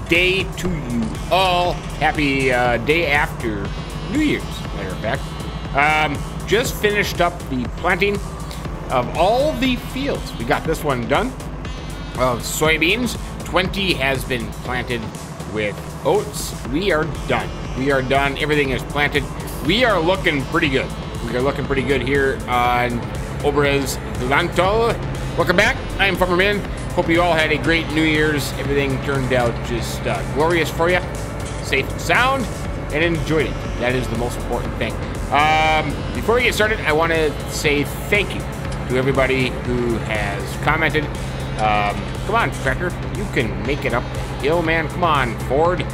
day to you all. Happy day after New Year's, matter of fact. Just finished up the planting of all the fields. We got this one done of soybeans. 20 has been planted with oats. We are done. We are done. Everything is planted. We are looking pretty good. We are looking pretty good here on OBERES GLANTAL. Welcome back. I am Farmer Man. Hope you all had a great New Year's. Everything turned out just glorious for you. Safe and sound, and enjoyed it. That is the most important thing. Before we get started, I want to say thank you to everybody who has commented. Come on, Tractor. You can make it up the hill, man. Come on, Ford.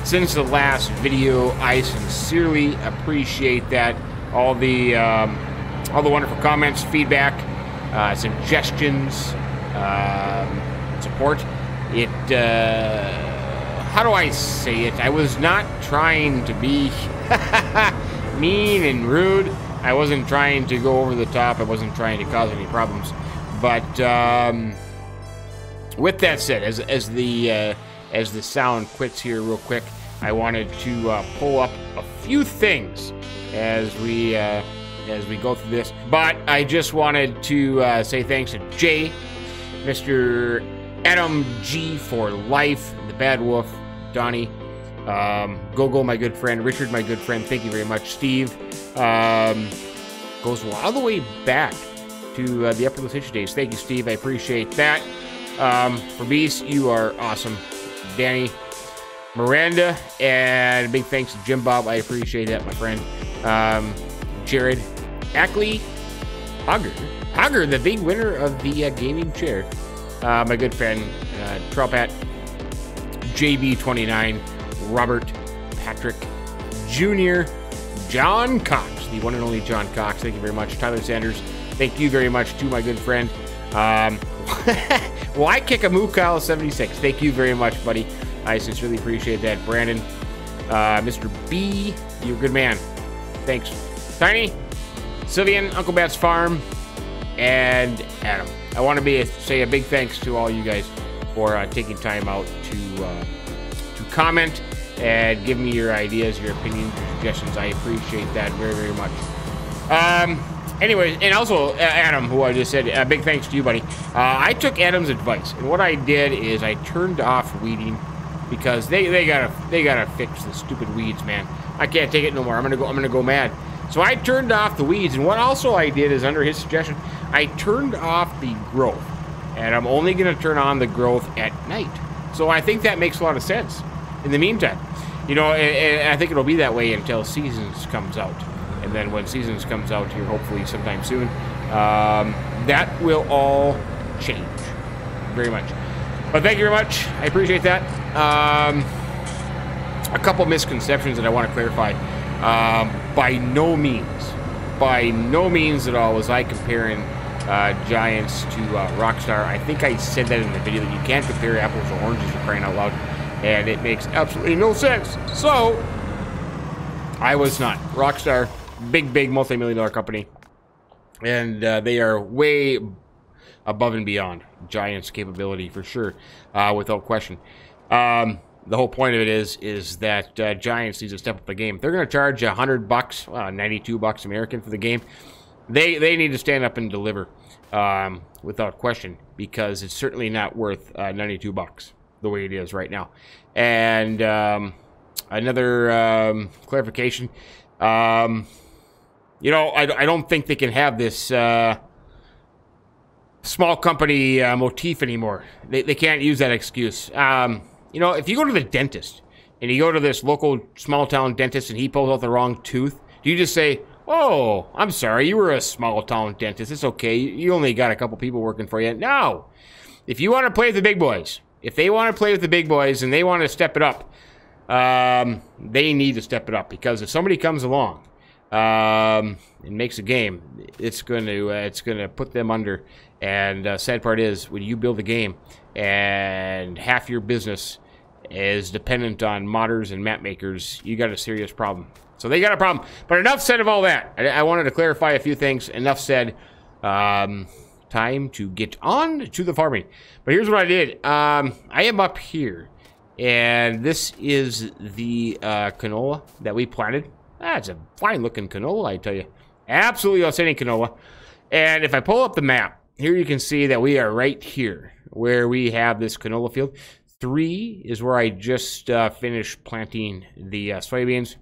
Since the last video, I sincerely appreciate that. All the wonderful comments, feedback, suggestions, support. It, how do I say it? I was not trying to be mean and rude. I wasn't trying to go over the top. I wasn't trying to cause any problems. But with that said, as the sound quits here real quick, I wanted to pull up a few things as we go through this. But I just wanted to say thanks to Jay, Mr. Adam G for life, the Bad Wolf, Donnie, Gogo, my good friend, Richard, my good friend. Thank you very much, Steve. Goes all the way back to the Upper Hitch days. Thank you, Steve. I appreciate that. For Beast, you are awesome. Danny, Miranda, and big thanks to Jim Bob. I appreciate that, my friend. Jared, Ackley, Hogger, the big winner of the gaming chair. My good friend, Tropat, JB29, Robert, Patrick, Jr., John Cox, the one and only John Cox. Thank you very much. Tyler Sanders, thank you very much to my good friend. Why kick a moo cow 76? Thank you very much, buddy. I sincerely appreciate that. Brandon, Mr. B, you're a good man. Thanks. Tiny, Sylvian, Uncle Bat's Farm, and Adam. I want to say a big thanks to all you guys for taking time out to comment and give me your ideas, your opinions, your suggestions. I appreciate that very, very much. Anyways, and also Adam, who I just said, big thanks to you, buddy. I took Adam's advice, and what I did is I turned off weeding because they gotta fix the stupid weeds, man. I can't take it no more. I'm gonna go mad. So I turned off the weeds, and what also I did is, under his suggestion, I turned off the growth, and I'm only gonna turn on the growth at night. So I think that makes a lot of sense. In the meantime, you know, and I think it'll be that way until Seasons comes out. And then when Seasons comes out here, hopefully sometime soon, that will all change very much. But thank you very much. I appreciate that. A couple misconceptions that I want to clarify. By no means at all was I comparing Giants to Rockstar. I think I said that in the video that you can't compare apples or oranges, for crying out loud. And it makes absolutely no sense. So, I was not. Rockstar, big multi-million-dollar company. And they are way above and beyond Giants' capability, for sure, without question. The whole point of it is that Giants needs to step up the game. If they're going to charge $100, $92 American for the game, they need to stand up and deliver, without question, because it's certainly not worth $92 the way it is right now. And another clarification, you know, I don't think they can have this small company motif anymore. They can't use that excuse. You know, if you go to the dentist and you go to this local small town dentist and he pulls out the wrong tooth, do you just say, "Oh, I'm sorry, you were a small town dentist. It's okay. You only got a couple people working for you"? No. If you want to play with the big boys, if they want to play with the big boys and they want to step it up, they need to step it up, because if somebody comes along and makes a game, it's going to put them under. And sad part is, when you build a game and half your business is dependent on modders and map makers, you got a serious problem. So they got a problem. But enough said of all that. I wanted to clarify a few things. Enough said. Time to get on to the farming. But here's what I did. I am up here And this is the canola that we planted. It's a fine-looking canola, I tell you. Absolutely outstanding canola. And if I pull up the map, here you can see that we are right here where we have this canola field. 3 is where I just finished planting the soybeans.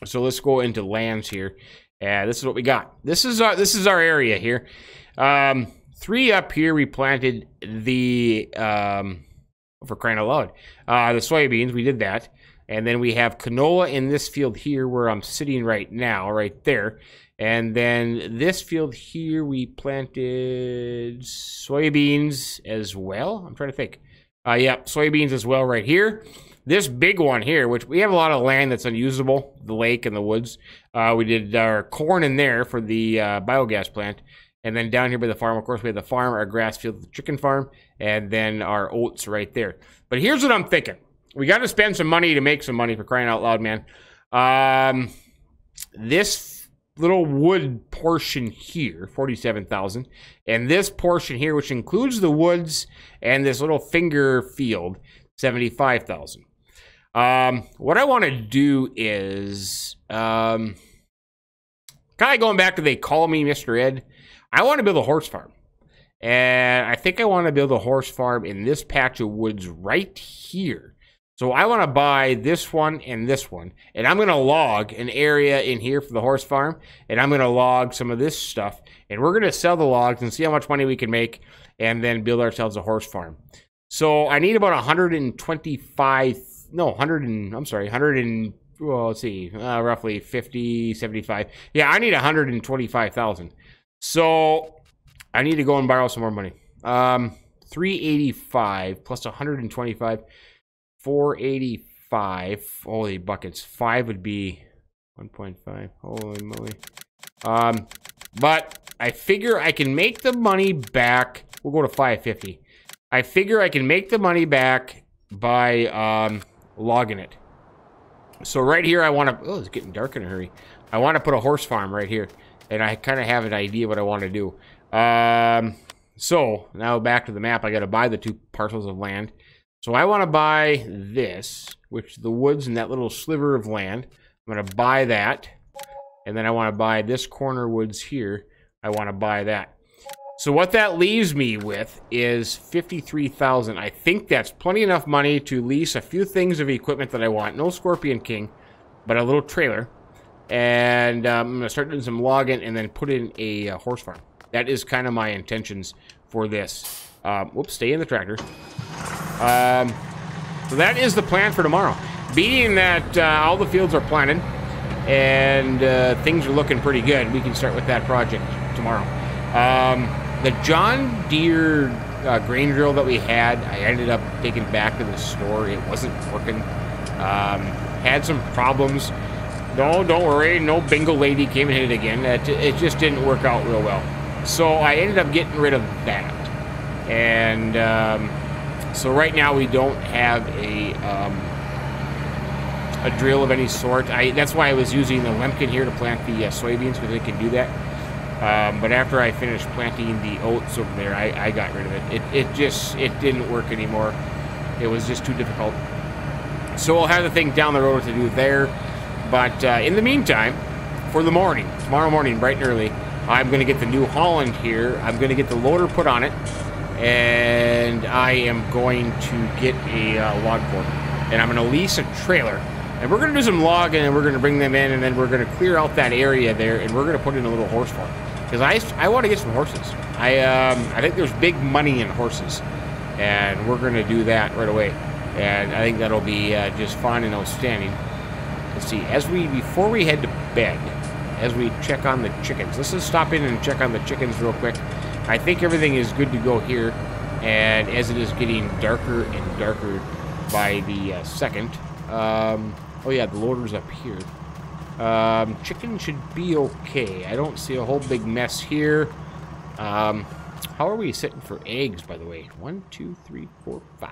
So let's go into lands here. And this is what we got. This is our area here. 3 up here, we planted the, for crying out loud, the soybeans. We did that. And then we have canola in this field here where I'm sitting right now, right there. And then this field here, we planted soybeans as well. I'm trying to think. Yeah, soybeans as well right here. This big one here, which we have a lot of land that's unusable, the lake and the woods. We did our corn in there for the biogas plant. And then down here by the farm, of course, we have the farm, our grass field, the chicken farm, and then our oats right there. But here's what I'm thinking. We got to spend some money to make some money, for crying out loud, man. This little wood portion here, 47,000, and this portion here, which includes the woods and this little finger field, 75,000. What I want to do is kind of going back to they call me Mr. Ed. I want to build a horse farm, and I think I want to build a horse farm in this patch of woods right here. So I want to buy this one and this one, and I'm going to log an area in here for the horse farm, and I'm going to log some of this stuff, and we're going to sell the logs and see how much money we can make, and then build ourselves a horse farm. So I need about 125, no, 100 and, I'm sorry, 100 and, well, let's see, roughly 50, 75. Yeah, I need 125,000. So I need to go and borrow some more money. 385 plus 125. 485. Holy buckets. 5 would be 1.5. Holy moly. But I figure I can make the money back. We'll go to 550. I figure I can make the money back by logging it. So right here I want to, oh, it's getting dark in a hurry. I want to put a horse farm right here. And I kind of have an idea what I want to do. So now back to the map. I got to buy the 2 parcels of land. So I want to buy this, which the woods and that little sliver of land. I'm going to buy that. And then I want to buy this corner woods here. I want to buy that. So what that leaves me with is 53,000. I think that's plenty enough money to lease a few things of equipment that I want. No Scorpion King, but a little trailer. And I'm going to start doing some logging and then put in a horse farm. That is kind of my intentions for this. Whoops, stay in the tractor. So that is the plan for tomorrow. Being that all the fields are planted and things are looking pretty good, we can start with that project tomorrow. The John Deere grain drill that we had, I ended up taking back to the store. It wasn't working. Had some problems. No, don't worry. No bingo lady came and hit it again. It just didn't work out real well. So I ended up getting rid of that. And so right now we don't have a drill of any sort. That's why I was using the Lemkin here to plant the soybeans, because it can do that. But after I finished planting the oats over there, I got rid of it. It didn't work anymore. It was just too difficult. So I'll have the thing down the road to do there. But in the meantime, for the morning, tomorrow morning, bright and early, I'm going to get the New Holland here. I'm going to get the loader put on it. And I am going to get a log board. And I'm going to lease a trailer. And we're going to do some logging, and we're going to bring them in, and then we're going to clear out that area there, and we're going to put in a little horse farm. Because I want to get some horses. I think there's big money in horses. And we're going to do that right away. And I think that'll be just fun and outstanding. Let's see, before we head to bed, as we check on the chickens, let's just stop in and check on the chickens real quick. I think everything is good to go here, and as it is getting darker and darker by the second, oh yeah, the loader's up here. Chicken should be okay. I don't see a whole big mess here. How are we sitting for eggs, by the way? 1, 2, 3, 4, 5.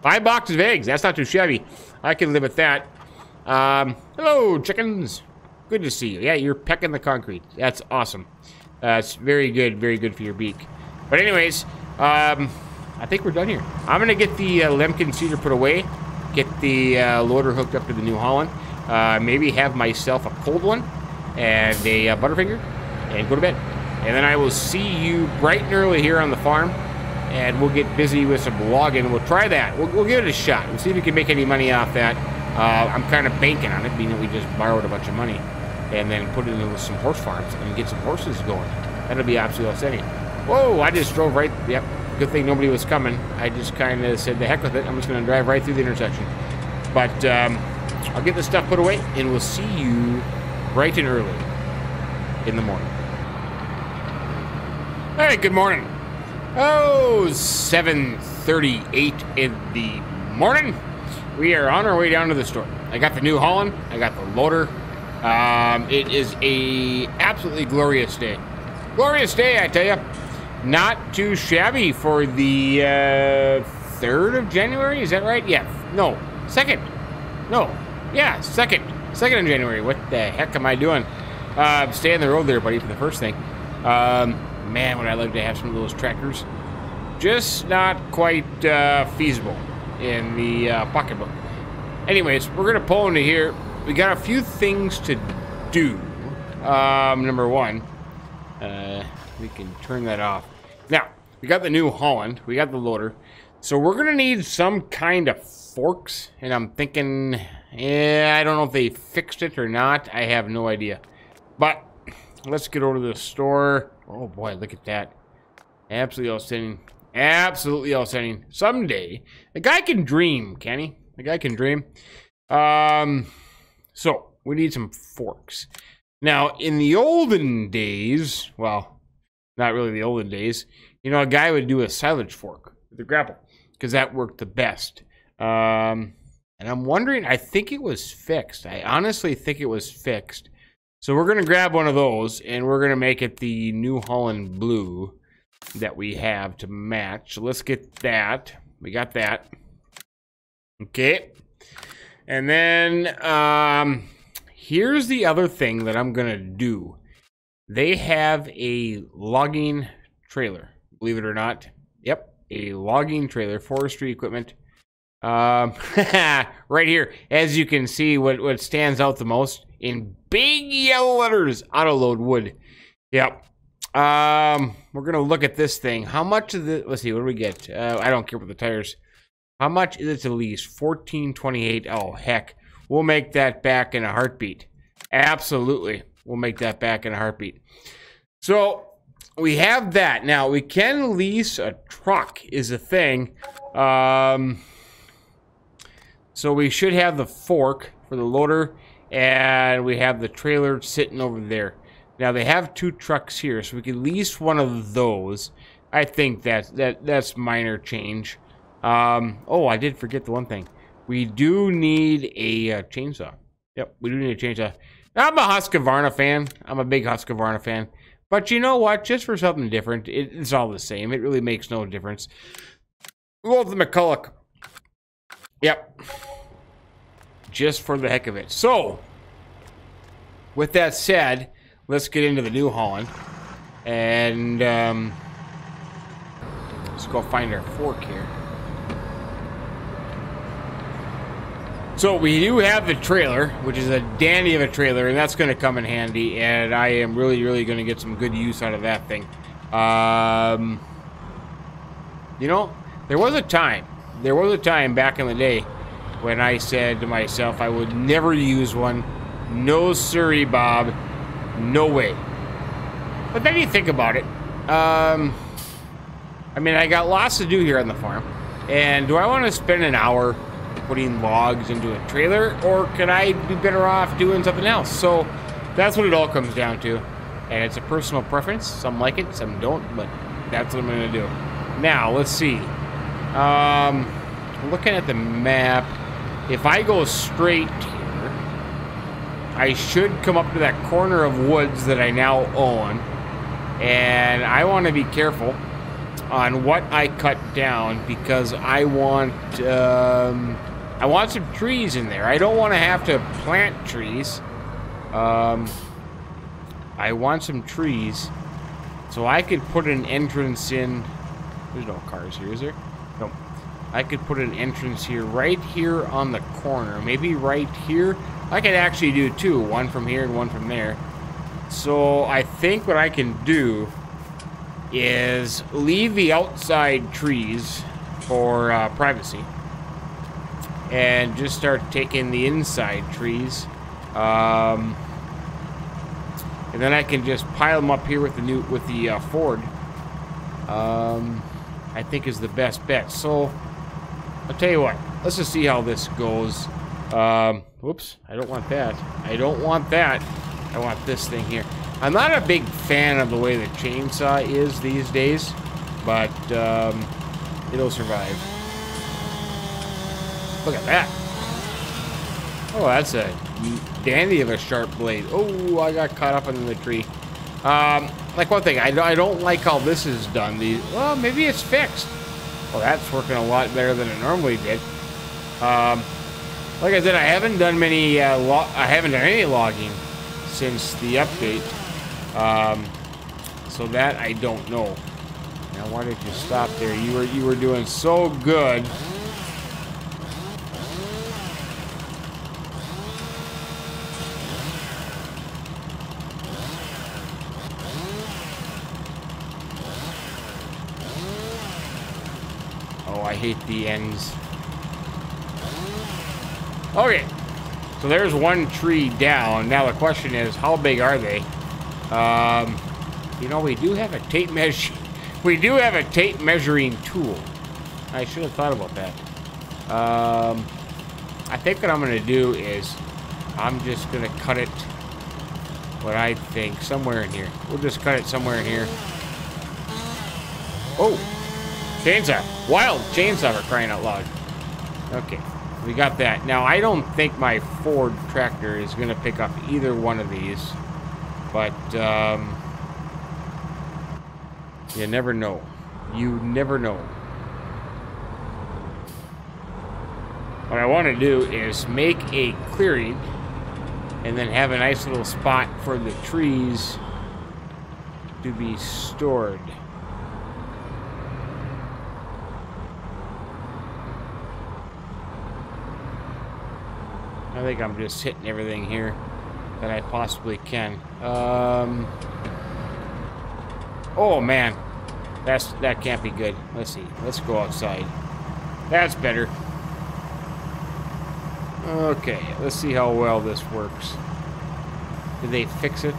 5 boxes of eggs. That's not too shabby. I can live with that. Hello, chickens. Good to see you. Yeah, you're pecking the concrete. That's awesome. It's very good for your beak. But anyways, I think we're done here. I'm going to get the Lemken seeder put away, get the loader hooked up to the New Holland, maybe have myself a cold one and a Butterfinger, and go to bed. And then I will see you bright and early here on the farm, and we'll get busy with some logging. We'll try that. We'll give it a shot. We'll see if we can make any money off that. I'm kind of banking on it, being that we just borrowed a bunch of money and then put it into some horse farms and get some horses going. That'll be absolutely outstanding. Whoa, I just drove right. Yep, good thing nobody was coming. I just kind of said, the heck with it. I'm just going to drive right through the intersection. But I'll get this stuff put away, and we'll see you bright and early in the morning. All right, good morning. Oh, 7:38 in the morning. We are on our way down to the store. I got the New Holland. I got the loader. It is a absolutely glorious day. Glorious day, I tell you. Not too shabby for the 3rd of January. Is that right? Yeah. No. 2nd. No. Yeah, 2nd. 2nd of January. What the heck am I doing? Stay on the road there, buddy, for the first thing. Man, would I love to have some of those tractors. Just not quite feasible in the pocketbook. Anyways, we're going to pull into here. We got a few things to do. Number one, we can turn that off. Now, we got the New Holland. We got the loader. So we're going to need some kind of forks. And I'm thinking, I don't know if they fixed it or not. I have no idea. But let's get over to the store. Oh boy, look at that. Absolutely outstanding. Absolutely outstanding. Someday, a guy can dream, can he? A guy can dream. So, we need some forks. Now, in the olden days, well, not really the olden days, you know, a guy would do a silage fork with a grapple, because that worked the best. And I'm wondering, I think it was fixed. I honestly think it was fixed. So we're going to grab one of those, and we're going to make it the New Holland blue that we have to match. So let's get that. We got that. Okay. And then here's the other thing that I'm going to do. They have a logging trailer, believe it or not. Yep, a logging trailer, forestry equipment. Right here, as you can see, what stands out the most in big yellow letters, auto load wood. Yep. We're gonna look at this thing. How much is it? Let's see, what do we get? I don't care about the tires. How much is it to lease? $14.28. Oh heck, we'll make that back in a heartbeat. Absolutely, we'll make that back in a heartbeat. So we have that. Now we can lease a truck is a thing. So we should have the fork for the loader, and we have the trailer sitting over there. Now they have 2 trucks here, so we can lease one of those. I think that's minor change. Oh, I did forget the one thing. We do need a chainsaw. Yep, we do need a chainsaw. I'm a Husqvarna fan. I'm a big Husqvarna fan. But you know what? Just for something different, it's all the same. It really makes no difference. We'll go with the McCulloch. Yep. Just for the heck of it. So, with that said, let's get into the New Holland. And, let's go find our fork here. So, we do have the trailer, which is a dandy of a trailer, and that's going to come in handy. And I am really, really going to get some good use out of that thing. You know, there was a time back in the day when I said to myself I would never use one. No siree, Bob. No way. But then you think about it. I mean, I got lots to do here on the farm. And do I want to spend an hour putting logs into a trailer? Or could I be better off doing something else? So that's what it all comes down to. And it's a personal preference. Some like it, some don't. But that's what I'm going to do. Now, let's see. Looking at the map, if I go straight here, I should come up to that corner of woods that I now own, and I want to be careful on what I cut down because I want some trees in there. I don't want to have to plant trees. I want some trees so I could put an entrance in. There's no cars here, is there? I could put an entrance here, right here on the corner. Maybe right here. I could actually do two. One from here and one from there. So I think what I can do is leave the outside trees for privacy. And just start taking the inside trees. And then I can just pile them up here with the Ford. I think is the best bet. So I'll tell you what. Let's just see how this goes. Whoops, I don't want that. I don't want that. I want this thing here. I'm not a big fan of the way the chainsaw is these days, but it'll survive. Look at that. Oh, that's a dandy of a sharp blade. Oh, I got caught up in the tree. Like one thing, I don't like how this is done. Well, maybe it's fixed. Well, that's working a lot better than it normally did. Like I said, I haven't done any logging since the update. So that I don't know. Now, why did you stop there? You were doing so good. Oh, I hate the ends. Okay, so there's one tree down. Now the question is, how big are they? You know, we do have a tape measure. We do have a tape measuring tool. I should have thought about that. I think what I'm going to do is I'm just going to cut it. What I think somewhere in here. We'll just cut it somewhere in here. Oh, chainsaw! Wild chainsaw for crying out loud. Okay. We got that. Now, I don't think my Ford tractor is going to pick up either one of these. But, you never know. You never know. What I want to do is make a clearing and then have a nice little spot for the trees to be stored. I think I'm just hitting everything here that I possibly can. Oh man, that can't be good. Let's see. Let's go outside. That's better. Okay, let's see how well this works. Did they fix it?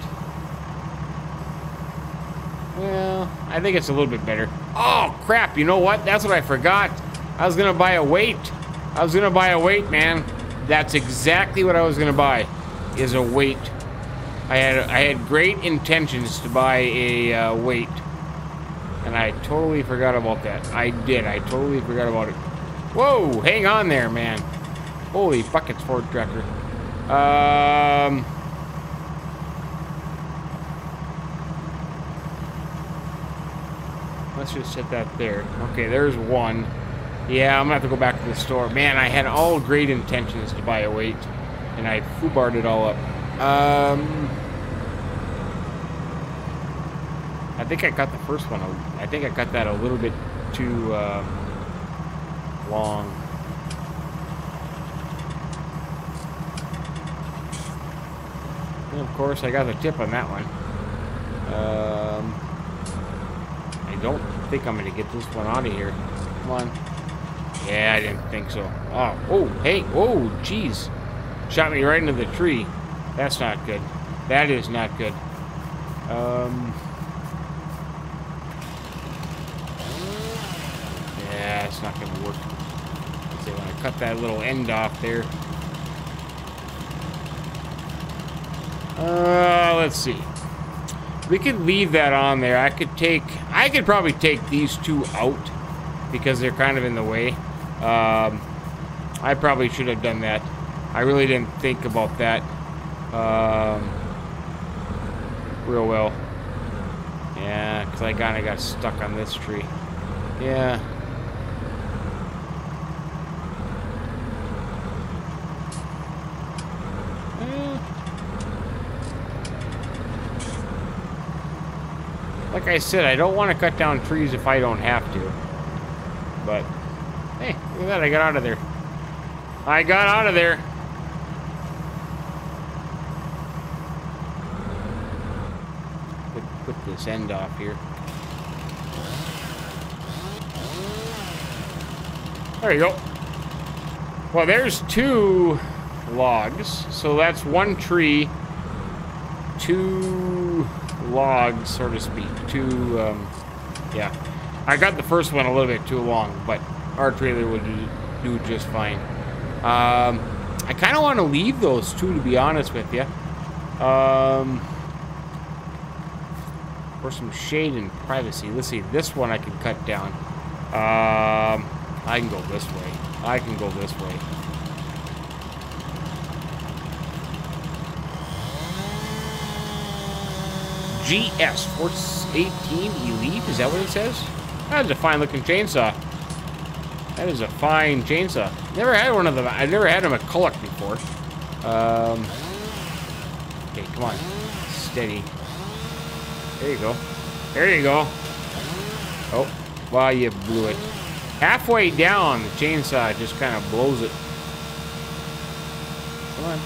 Well, I think it's a little bit better. Oh crap! You know what? That's what I forgot. I was gonna buy a weight. I was gonna buy a weight, man. That's exactly what I was gonna buy, is a weight. I had great intentions to buy a weight, and I totally forgot about that. I did. I totally forgot about it. Whoa! Hang on there, man. Holy buckets, Ford tractor. Let's just set that there. Okay, there's one. Yeah, I'm gonna have to go back to the store. Man, I had all great intentions to buy a weight, and I foobarred it all up. I think I got the first one. I think I got that a little bit too long. And of course, I got the tip on that one. I don't think I'm gonna get this one out of here. Come on. Yeah, I didn't think so. Oh, hey, oh, jeez. Shot me right into the tree. That's not good. That is not good. Yeah, it's not gonna work. Let's see, when I cut that little end off there. Let's see. We could leave that on there. I could probably take these two out because they're kind of in the way. I probably should have done that. I really didn't think about that real well. Yeah, because I kind of got stuck on this tree. Yeah. Like I said, I don't want to cut down trees if I don't have to. But, hey, Look at that, I got out of there. I got out of there. Put this end off here. There you go. Well, there's 2 logs. So that's 1 tree, 2 logs, so to speak. 2, yeah. I got the first one a little bit too long, but our trailer would do just fine. I kind of want to leave those 2, to be honest with you. For some shade and privacy. Let's see, this one I can cut down. I can go this way. I can go this way. GS 418 Elite, is that what it says? That is a fine looking chainsaw. That is a fine chainsaw. Never had one of them. I've never had them at Culloch before. Okay, come on. Steady. There you go. There you go. Oh, well, you blew it. Halfway down, the chainsaw just kind of blows it. Come on.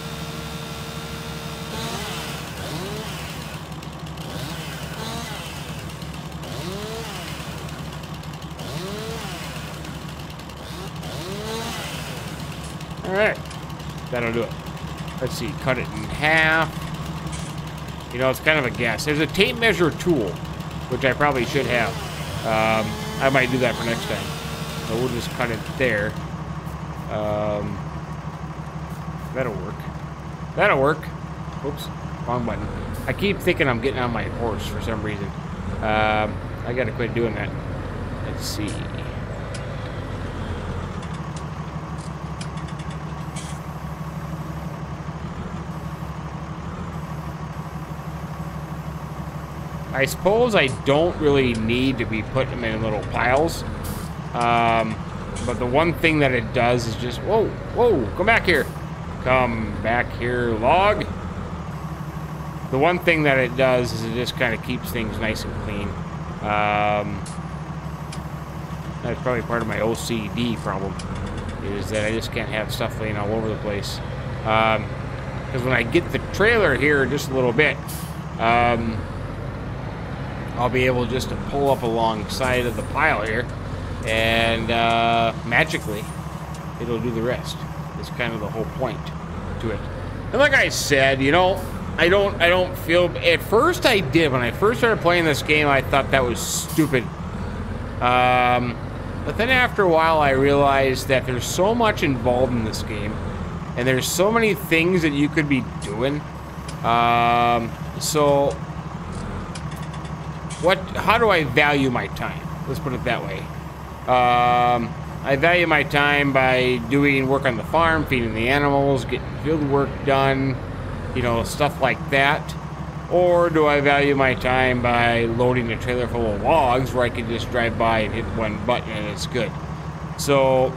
Alright. That'll do it. Let's see. Cut it in half. You know, it's kind of a guess. There's a tape measure tool, which I probably should have. I might do that for next time. So we'll just cut it there. That'll work. That'll work. Oops, wrong button. I keep thinking I'm getting on my horse for some reason. I gotta quit doing that. Let's see. I suppose I don't really need to be putting them in little piles. But the one thing that it does is just... Whoa, whoa, come back here. Come back here, log. The one thing that it does is it just kind of keeps things nice and clean. That's probably part of my OCD problem, is that I just can't have stuff laying all over the place. Because when I get the trailer here just a little bit, I'll be able just to pull up alongside of the pile here, and magically, it'll do the rest. It's kind of the whole point to it. And like I said, you know, I don't feel... At first I did. When I first started playing this game, I thought that was stupid. But then after a while, I realized that there's so much involved in this game, and there's so many things that you could be doing. So... how do I value my time? Let's put it that way. I value my time by doing work on the farm, feeding the animals, getting field work done, you know, stuff like that. Or do I value my time by loading a trailer full of logs where I can just drive by and hit one button and it's good? So,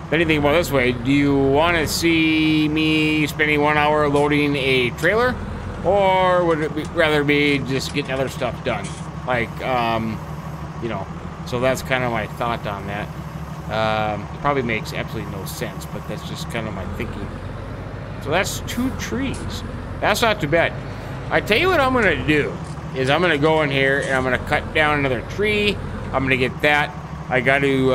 if anything about this way, do you want to see me spending 1 hour loading a trailer? Or would it rather be just getting other stuff done? Like, you know, so that's kind of my thought on that. Probably makes absolutely no sense, but that's just kind of my thinking. So that's 2 trees. That's not too bad. I tell you what I'm going to do is I'm going to go in here and I'm going to cut down another tree. I'm going to get that. I got to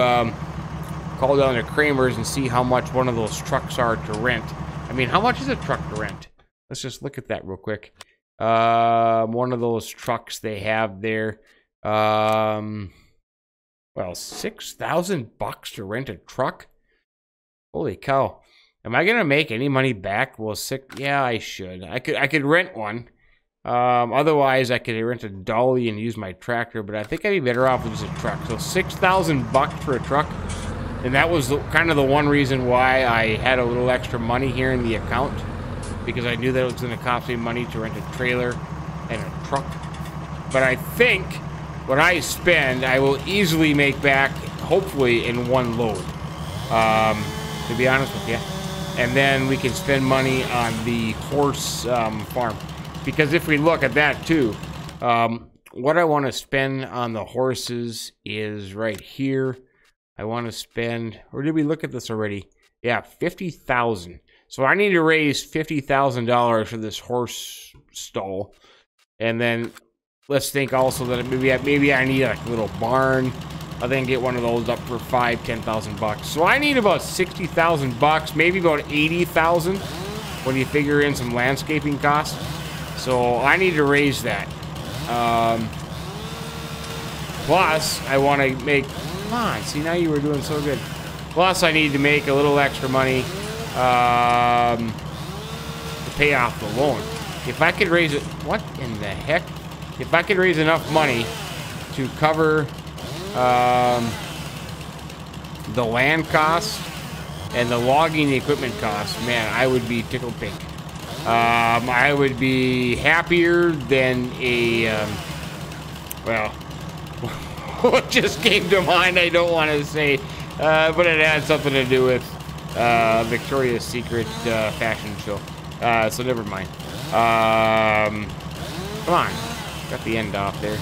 call down to Kramer's and see how much one of those trucks are to rent. I mean, how much is a truck to rent? Let's just look at that real quick. One of those trucks they have there. Well, $6,000 to rent a truck? Holy cow. Am I gonna make any money back? Well, yeah, I should. I could rent one. Otherwise, I could rent a dolly and use my tractor, but I think I'd be better off with just a truck. So $6,000 for a truck. And that was kind of the one reason why I had a little extra money here in the account. Because I knew that it was going to cost me money to rent a trailer and a truck. But I think what I spend, I will easily make back, hopefully, in one load. To be honest with you. And then we can spend money on the horse farm. Because if we look at that too, what I want to spend on the horses is right here. I want to spend, or did we look at this already? Yeah, 50,000. So I need to raise $50,000 for this horse stall. And then let's think also that maybe I need a little barn. I'll then get one of those up for $10,000 bucks. So I need about 60,000 bucks, maybe about 80,000 when you figure in some landscaping costs. So I need to raise that. Plus, I want to make, come on, see, now you were doing so good. Plus, I need to make a little extra money to pay off the loan. If I could raise it, what in the heck? If I could raise enough money to cover the land costs and the logging equipment costs, man, I would be tickled pink. I would be happier than a, well, what just came to mind, I don't want to say, but it had something to do with Victoria's Secret fashion show. So never mind. Come on. Cut the end off there.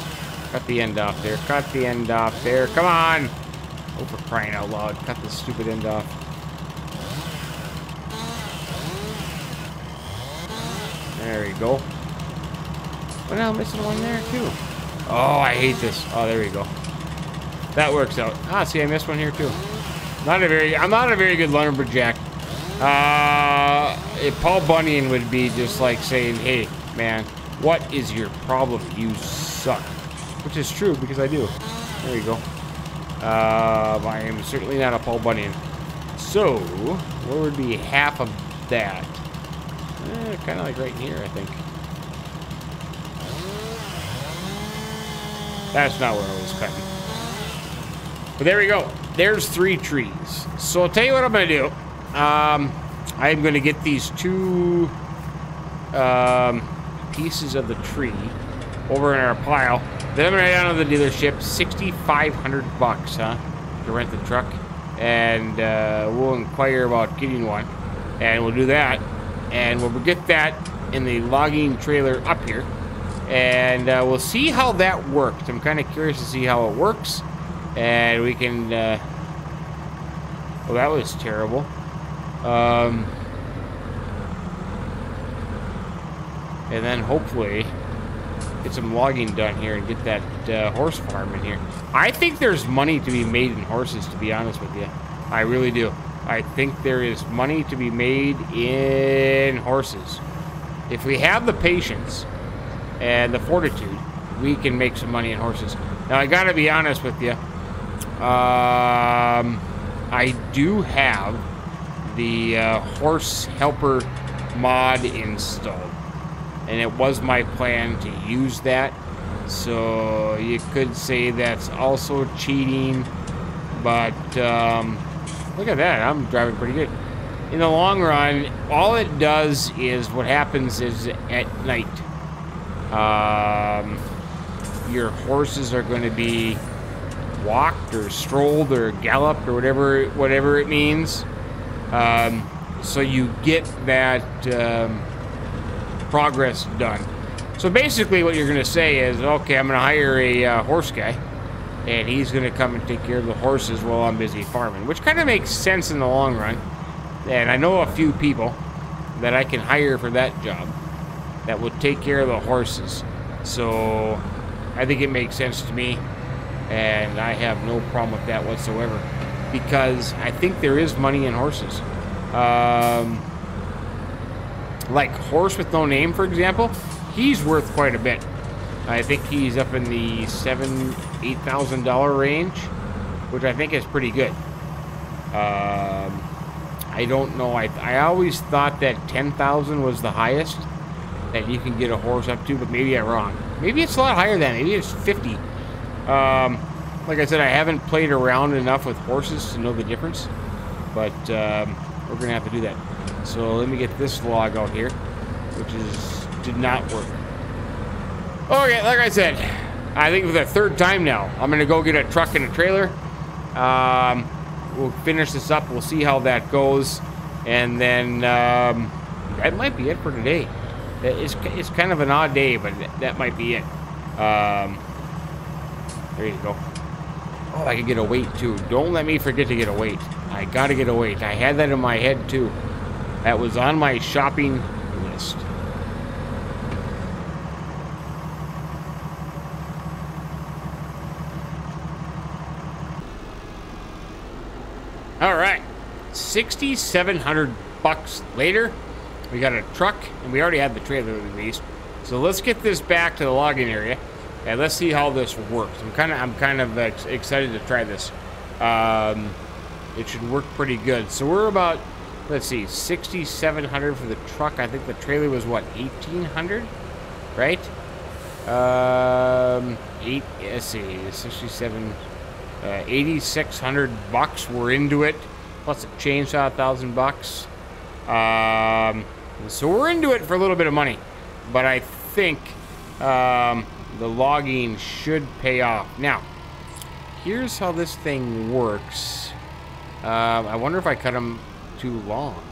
Cut the end off there. Cut the end off there. Come on. Oh, for crying out loud. Cut this stupid end off. There you go. Well, now I'm missing one there, too. Oh, I hate this. Oh, there we go. That works out. Ah, see, I missed one here, too. I'm not a very good lumberjack. If Paul Bunyan would be just like saying, hey, man, what is your problem? You suck. Which is true, because I do. There you go. I am certainly not a Paul Bunyan. So, what would be half of that? Kind of like right here, I think. That's not where I was cutting. But there we go. There's 3 trees. So I'll tell you what I'm going to do. I'm going to get these 2 pieces of the tree over in our pile. Then I'm going to head down to the dealership. 6,500 bucks, huh? To rent the truck. And we'll inquire about getting one. And we'll do that. And we'll get that in the logging trailer up here. And we'll see how that works. I'm kind of curious to see how it works. And we can... well, that was terrible. And then hopefully get some logging done here and get that horse farm in here. I think there's money to be made in horses, to be honest with you. I really do. I think there is money to be made in horses. If we have the patience and the fortitude, we can make some money in horses. Now, I gotta be honest with you. I do have the horse helper mod installed, and it was my plan to use that. So you could say that's also cheating, but look at that, I'm driving pretty good. In the long run, all it does is, what happens is at night, your horses are going to be walked or strolled or galloped or whatever it means. So you get that progress done. So basically what you're going to say is, okay, I'm going to hire a horse guy, and he's going to come and take care of the horses while I'm busy farming, which kind of makes sense in the long run. And I know a few people that I can hire for that job that will take care of the horses. So I think it makes sense to me, and I have no problem with that whatsoever, because I think there is money in horses. Like Horse with No Name, for example, he's worth quite a bit. I think he's up in the $8,000 range, which I think is pretty good. I don't know. I always thought that 10,000 was the highest that you can get a horse up to, but maybe I'm wrong. Maybe it's a lot higher than that. Maybe it's 50. Like I said, I haven't played around enough with horses to know the difference, but we're gonna have to do that. So let me get this log out here, which did not work. Okay, like I said, I think for the 3rd time now, I'm gonna go get a truck and a trailer. We'll finish this up. We'll see how that goes, and then that might be it for today. It's kind of an odd day, but that might be it. There you go. Oh, I can get a weight too. Don't let me forget to get a weight. I gotta get a weight. I had that in my head too. That was on my shopping list. All right, 6,700 bucks later. We got a truck, and we already had the trailer released. So let's get this back to the logging area, and let's see how this works. I'm kind of excited to try this. It should work pretty good. So we're about, let's see, 6,700 for the truck. I think the trailer was what, 1,800, right? Let's see, 67, 8,600 bucks. We're into it. Plus a chainsaw, 1,000 bucks. So we're into it for a little bit of money, but I think the logging should pay off. Now, here's how this thing works. I wonder if I cut them too long.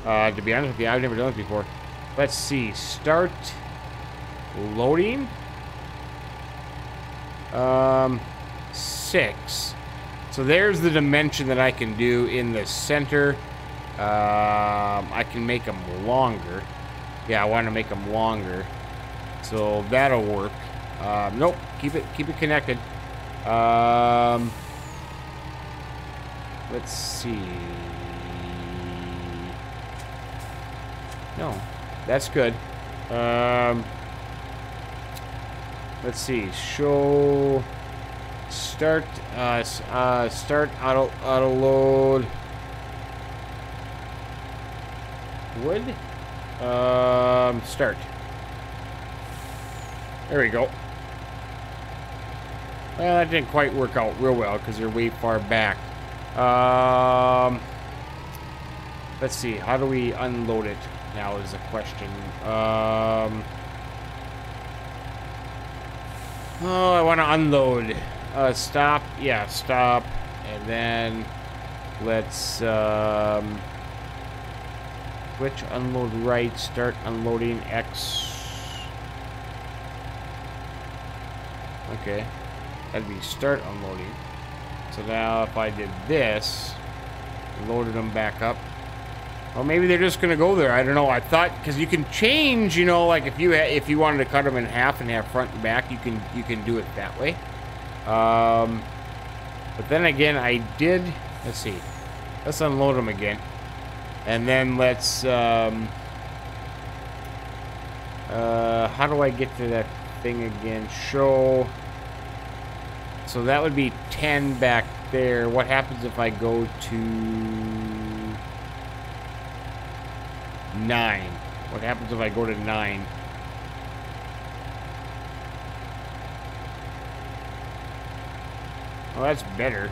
To be honest with you, I've never done it before. Let's see. Start loading. 6. So there's the dimension that I can do in the center. I can make them longer. Yeah, I want to make them longer. So that'll work. Nope. Keep it connected. Let's see. No, that's good. Let's see. Show start start auto load. Wood. Start. There we go. Well, that didn't quite work out real well because they're way far back. Let's see. How do we unload it now is the question. Oh, I want to unload. Stop. Yeah, stop. And then let's switch unload right. Start unloading X. Okay. That'd be start unloading. So now if I did this, loaded them back up. Well, maybe they're just gonna go there. I don't know. I thought because you can change, you know, like if you wanted to cut them in half and have front and back, you can do it that way. But then again, I did. Let's see. Let's unload them again, and then let's. How do I get to that thing again? Show. So that would be 10 back there. What happens if I go to 9? What happens if I go to 9? Oh, that's better.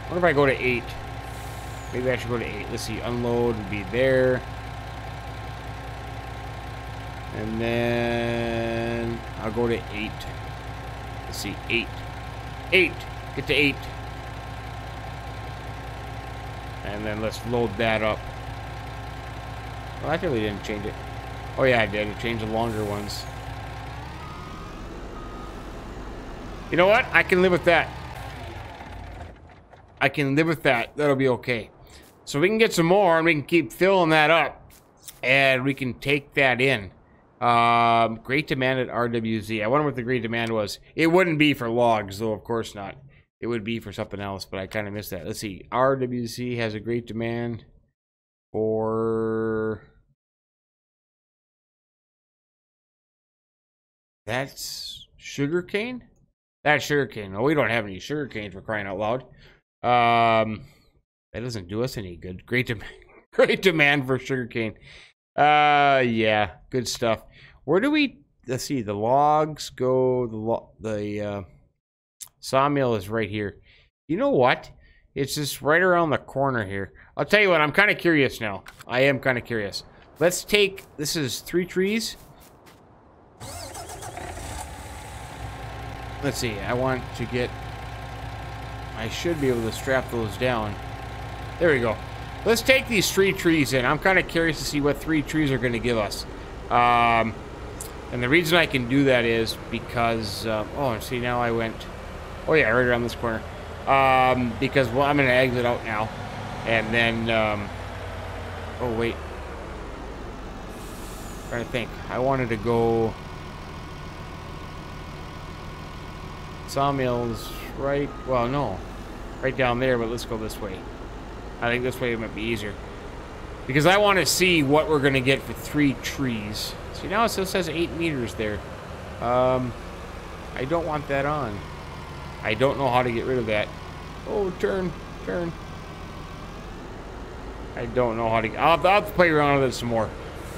What if I go to 8? Maybe I should go to 8. Let's see. Unload would be there. And then I'll go to 8. Let's see. 8. 8. Get to 8. And then let's load that up. Well, I really didn't change it. Oh yeah, I did. It changed the longer ones. You know what? I can live with that. I can live with that. That'll be okay. So we can get some more and we can keep filling that up. And we can take that in. Great demand at RWZ. I wonder what the great demand was. It wouldn't be for logs, though, of course not. It would be for something else, but I kind of missed that. Let's see. RWZ has a great demand for... That's sugarcane? That's sugarcane. No, we don't have any sugarcane for crying out loud. That doesn't do us any good. Great demand for sugarcane. Yeah, good stuff. Where do we... Let's see. The logs go... The sawmill is right here. You know what? It's just right around the corner here. I'll tell you what. I'm kind of curious now. I am kind of curious. Let's take... This is 3 trees. Let's see. I want to get... I should be able to strap those down. There we go. Let's take these 3 trees in. I'm kind of curious to see what 3 trees are going to give us. And the reason I can do that is because... oh, see, now I went... Oh yeah, right around this corner. Because, well, I'm going to exit out now. And then, oh wait. I'm trying to think. I wanted to go... Sawmills right, well, no. Right down there, but let's go this way. I think this way might be easier. Because I want to see what we're going to get for 3 trees. See, now it still says 8 meters there. I don't want that on. I don't know how to get rid of that. Oh, turn. I don't know how to... I'll have to play around with it some more.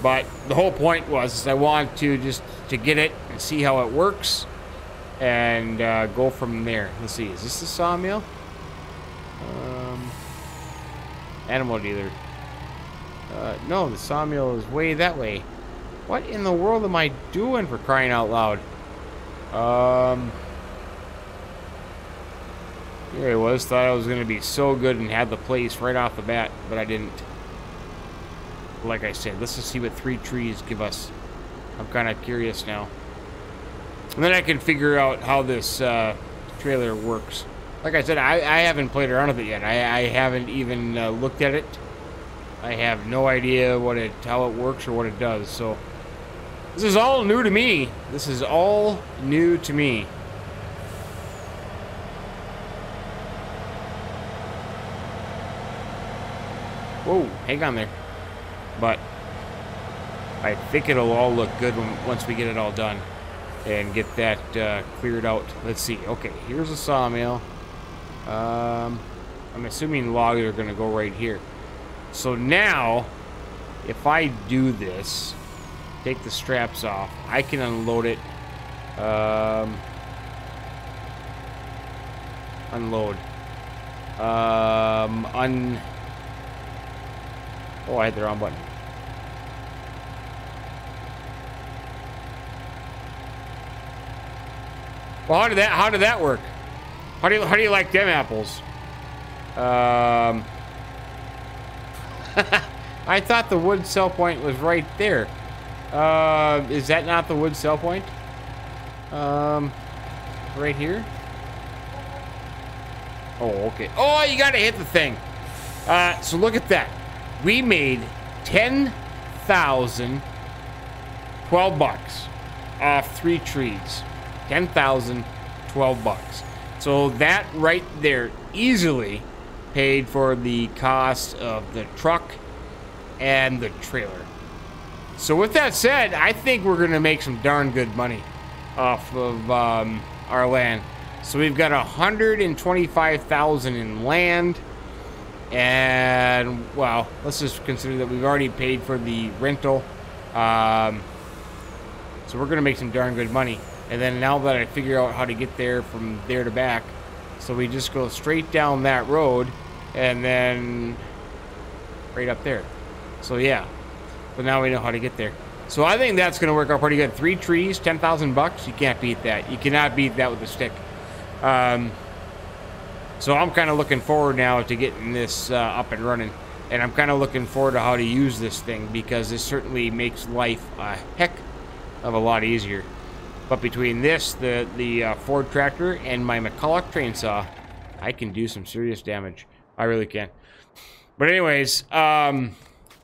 But the whole point was I want to just to get it and see how it works. And go from there. Let's see. Is this the sawmill? Animal dealer. No, the sawmill is way that way. What in the world am I doing, for crying out loud? Here I was. Thought I was going to be so good and had the place right off the bat, but I didn't. Like I said, let's just see what 3 trees give us. I'm kind of curious now. And then I can figure out how this trailer works. Like I said, I haven't played around with it yet. I haven't even looked at it. I have no idea how it works or what it does. So this is all new to me. This is all new to me. Whoa, hang on there. But I think it'll all look good once we get it all done. And get that cleared out. Let's see. Okay, here's a sawmill. I'm assuming logs are going to go right here. So now, if I do this, take the straps off, I can unload it. Unload. Oh, I hit the wrong button. Well, how did that work? How do you like them apples? I thought the wood sell point was right there. Is that not the wood sell point? Right here? Oh, okay. Oh, you gotta hit the thing. So look at that. We made 10,000, 12 bucks off 3 trees. 10,000, 12 bucks. So that right there easily paid for the cost of the truck and the trailer. So with that said, I think we're going to make some darn good money off of our land. So we've got 125,000 in land. And, well, let's just consider that we've already paid for the rental. So we're going to make some darn good money. And then now that I figure out how to get there from there to back, so we just go straight down that road and then right up there. So yeah, but now we know how to get there. So I think that's going to work out pretty good. 3 trees, 10,000 bucks. You can't beat that. You cannot beat that with a stick. So I'm kind of looking forward now to getting this up and running. And I'm kind of looking forward to how to use this thing, because this certainly makes life a heck of a lot easier. But between this, the Ford tractor, and my McCulloch train saw, I can do some serious damage. I really can. But anyways,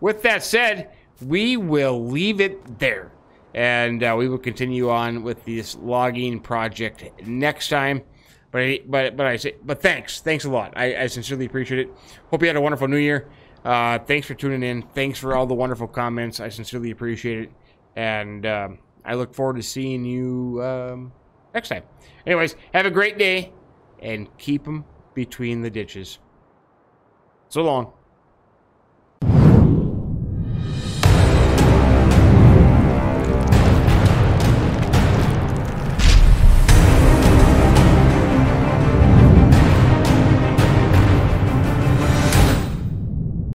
with that said, we will leave it there. And we will continue on with this logging project next time. But thanks a lot. I sincerely appreciate it. Hope you had a wonderful New Year. Thanks for tuning in. Thanks for all the wonderful comments. I sincerely appreciate it. And I look forward to seeing you next time. Anyways, have a great day, and keep them between the ditches. So long.